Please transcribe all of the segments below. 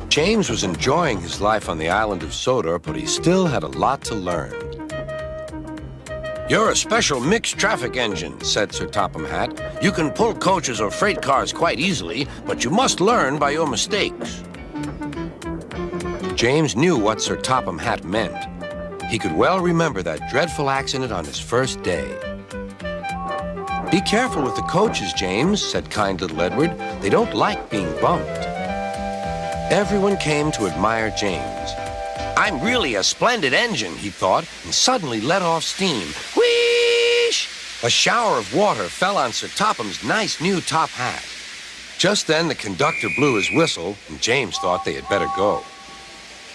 James was enjoying his life on the island of Sodor, but he still had a lot to learn. "You're a special mixed traffic engine," said Sir Topham Hatt. "You can pull coaches or freight cars quite easily, but you must learn by your mistakes." James knew what Sir Topham Hatt meant. He could well remember that dreadful accident on his first day. "Be careful with the coaches, James," said kind little Edward. "They don't like being bumped." Everyone came to admire James. "I'm really a splendid engine," he thought, and suddenly let off steam. Whoosh! A shower of water fell on Sir Topham's nice new top hat. Just then the conductor blew his whistle, and James thought they had better go.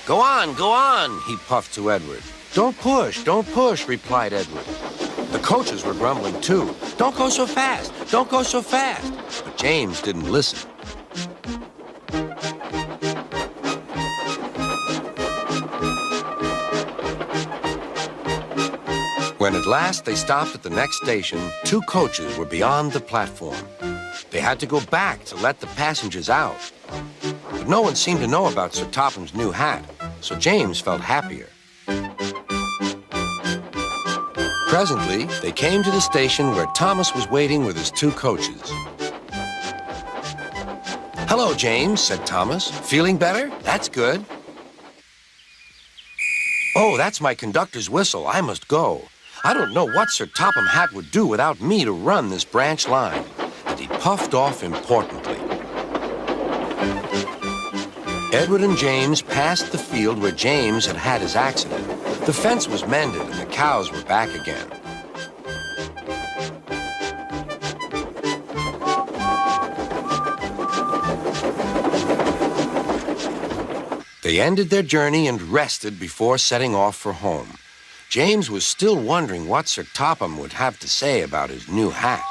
Go on, he puffed to Edward. Don't push, replied Edward. The coaches were grumbling too. Don't go so fast, don't go so fast. But James didn't listen. When at last they stopped at the next station, 2 coaches were beyond the platform. They had to go back to let the passengers out. But no one seemed to know about Sir Topham's new hat, so James felt happier. Presently, they came to the station where Thomas was waiting with his 2 coaches. Hello, James, said Thomas. Feeling better? That's good. Oh, that's my conductor's whistle. I must go. I don't know what Sir Topham Hatt would do without me to run this branch line. And he puffed off importantly. Edward and James passed the field where James had had his accident. The fence was mended and the cows were back again. They ended their journey and rested before setting off for home. James was still wondering what Sir Topham would have to say about his new hat.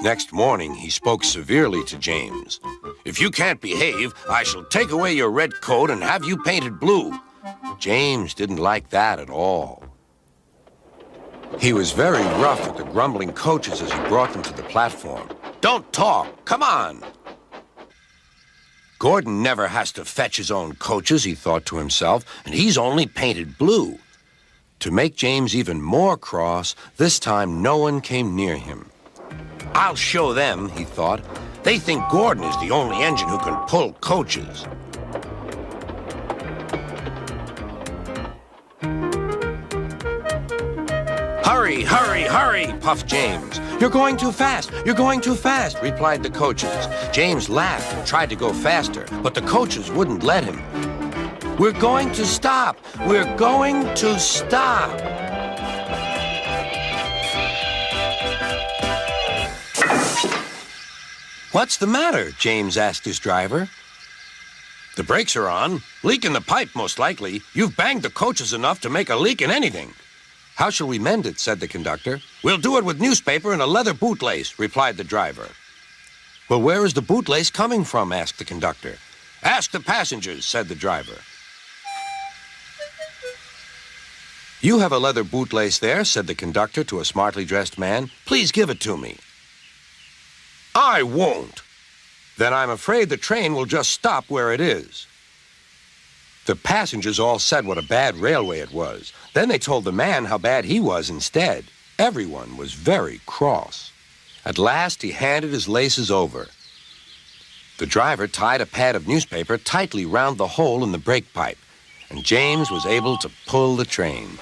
Next morning, he spoke severely to James. If you can't behave, I shall take away your red coat and have you painted blue. James didn't like that at all. He was very rough with the grumbling coaches as he brought them to the platform. Don't talk, come on. Gordon never has to fetch his own coaches, he thought to himself, and he's only painted blue. To make James even more cross, this time no one came near him. I'll show them, he thought. They think Gordon is the only engine who can pull coaches. Hurry, hurry, hurry, puffed James. You're going too fast, replied the coaches. James laughed and tried to go faster, but the coaches wouldn't let him. We're going to stop, we're going to stop. What's the matter? James asked his driver. The brakes are on. Leak in the pipe, most likely. You've banged the coaches enough to make a leak in anything. How shall we mend it? Said the conductor. We'll do it with newspaper and a leather bootlace, replied the driver. Well, where is the bootlace coming from? Asked the conductor. Ask the passengers, said the driver. You have a leather bootlace there, said the conductor to a smartly dressed man. Please give it to me. I won't. Then I'm afraid the train will just stop where it is. The passengers all said what a bad railway it was. Then they told the man how bad he was instead. Everyone was very cross. At last, he handed his laces over. The driver tied a pad of newspaper tightly round the hole in the brake pipe, and James was able to pull the train.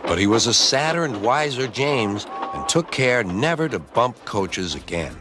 But he was a sadder and wiser James and took care never to bump coaches again.